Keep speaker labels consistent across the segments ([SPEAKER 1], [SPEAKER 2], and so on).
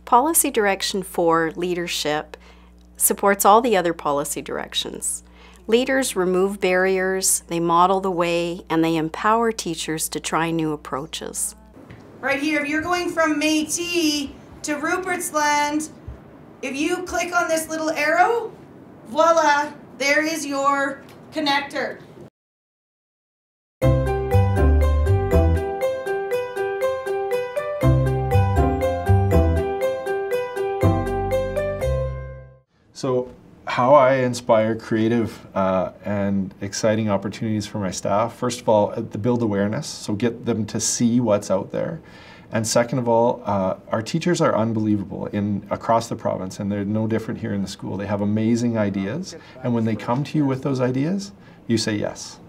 [SPEAKER 1] Policy Direction 4, Leadership, supports all the other policy directions. Leaders remove barriers, they model the way, and they empower teachers to try new approaches.
[SPEAKER 2] Right here, if you're going from Métis to Rupert's Land, if you click on this little arrow, voila, there is your connector.
[SPEAKER 3] So how I inspire creative and exciting opportunities for my staff, first of all, to build awareness, so get them to see what's out there. And second of all, our teachers are unbelievable across the province, and they're no different here in the school. They have amazing ideas, and when they come to you with those ideas, you say yes.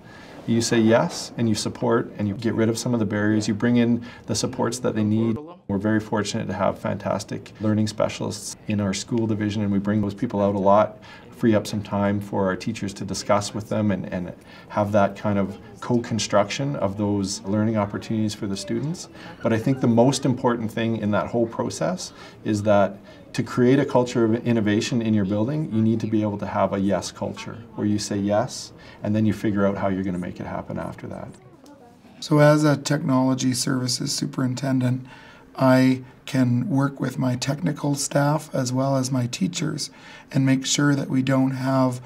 [SPEAKER 3] You say yes, and you support, and you get rid of some of the barriers. You bring in the supports that they need. We're very fortunate to have fantastic learning specialists in our school division, and we bring those people out a lot, free up some time for our teachers to discuss with them and have that kind of co-construction of those learning opportunities for the students. But I think the most important thing in that whole process is that to create a culture of innovation in your building, you need to be able to have a yes culture, where you say yes, and then you figure out how you're going to make it happen after that.
[SPEAKER 4] So as a technology services superintendent, I can work with my technical staff as well as my teachers and make sure that we don't have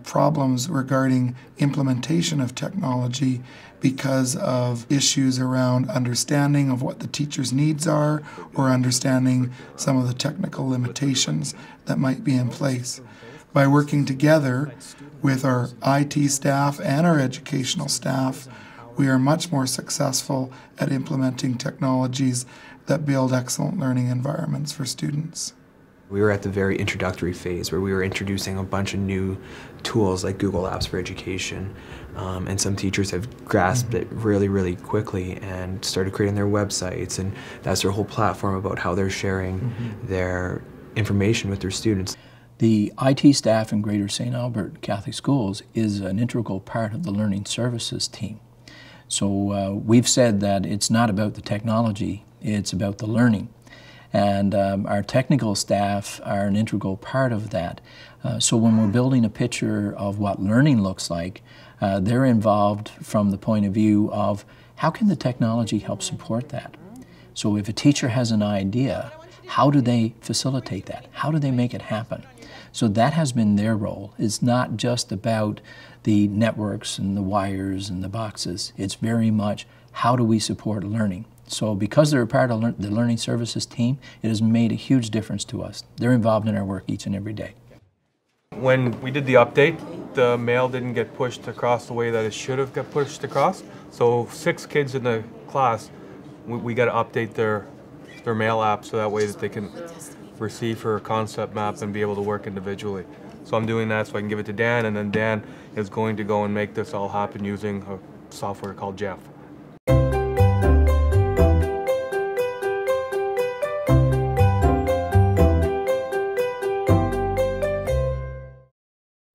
[SPEAKER 4] problems regarding implementation of technology because of issues around understanding of what the teacher's needs are or understanding some of the technical limitations that might be in place. By working together with our IT staff and our educational staff, we are much more successful at implementing technologies that build excellent learning environments for students.
[SPEAKER 5] We were at the very introductory phase where we were introducing a bunch of new tools like Google Apps for Education, and some teachers have grasped it really, really quickly and started creating their websites, and that's their whole platform about how they're sharing their information with their students.
[SPEAKER 6] The IT staff in Greater St. Albert Catholic Schools is an integral part of the Learning Services team. So we've said that it's not about the technology, it's about the learning. And our technical staff are an integral part of that. So when we're building a picture of what learning looks like, they're involved from the point of view of how can the technology help support that? So if a teacher has an idea, how do they facilitate that? How do they make it happen? So that has been their role. It's not just about the networks and the wires and the boxes. It's very much how do we support learning? So because they're a part of the Learning Services team, it has made a huge difference to us. They're involved in our work each and every day.
[SPEAKER 7] When we did the update, the mail didn't get pushed across the way that it should have got pushed across. So 6 kids in the class, we got to update their mail app so that way that they can receive her concept map and be able to work individually. So I'm doing that so I can give it to Dan, and then Dan is going to go and make this all happen using a software called Jeff.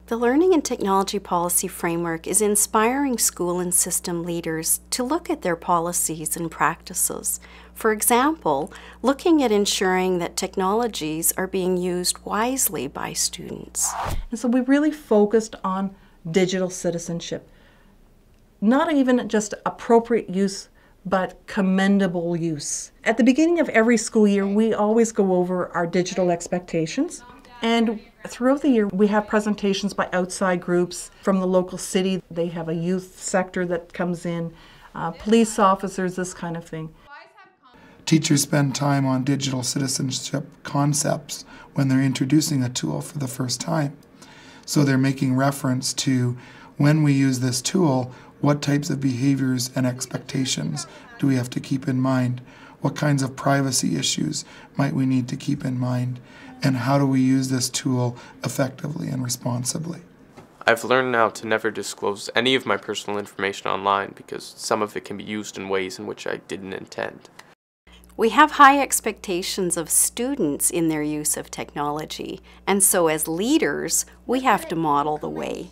[SPEAKER 1] The Learning and Technology Policy Framework is inspiring school and system leaders to look at their policies and practices. For example, looking at ensuring that technologies are being used wisely by students.
[SPEAKER 8] And so we really focused on digital citizenship. Not even just appropriate use, but commendable use. At the beginning of every school year, we always go over our digital expectations. And throughout the year, we have presentations by outside groups from the local city. They have a youth sector that comes in, police officers, this kind of thing.
[SPEAKER 4] Teachers spend time on digital citizenship concepts when they're introducing a tool for the first time. So they're making reference to when we use this tool, what types of behaviors and expectations do we have to keep in mind? What kinds of privacy issues might we need to keep in mind? And how do we use this tool effectively and responsibly?
[SPEAKER 9] I've learned now to never disclose any of my personal information online because some of it can be used in ways in which I didn't intend.
[SPEAKER 1] We have high expectations of students in their use of technology, and so as leaders, we have to model the way.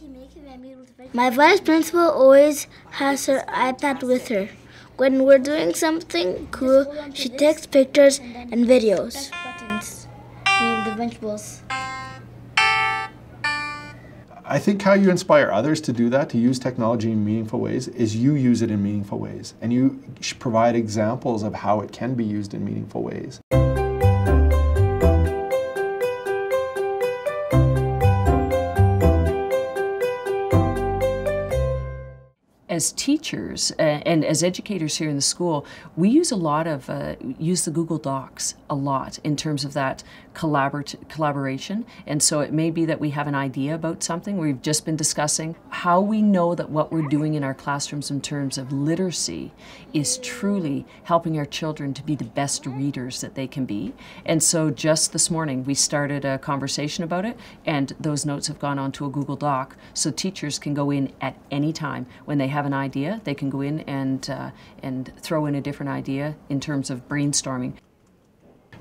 [SPEAKER 10] My vice principal always has her iPad with her. When we're doing something cool, she takes pictures and videos. The vegetables.
[SPEAKER 3] I think how you inspire others to do that, to use technology in meaningful ways, is you use it in meaningful ways. And you provide examples of how it can be used in meaningful ways.
[SPEAKER 11] As teachers and as educators here in the school, we use a lot of, use the Google Docs a lot in terms of that collaboration. And so it may be that we have an idea about something. We've just been discussing how we know that what we're doing in our classrooms in terms of literacy is truly helping our children to be the best readers that they can be. And so just this morning, we started a conversation about it, and those notes have gone onto a Google Doc, so teachers can go in at any time. When they have an idea, they can go in and throw in a different idea in terms of brainstorming.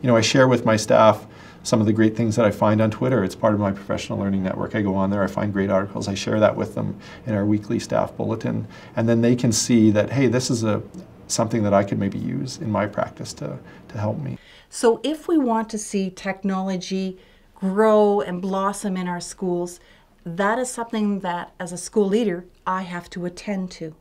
[SPEAKER 3] You know, I share with my staff some of the great things that I find on Twitter. It's part of my professional learning network. I go on there, I find great articles, I share that with them in our weekly staff bulletin, and then they can see that, hey, this is something that I could maybe use in my practice to help me.
[SPEAKER 8] So if we want to see technology grow and blossom in our schools, that is something that, as a school leader, I have to attend to.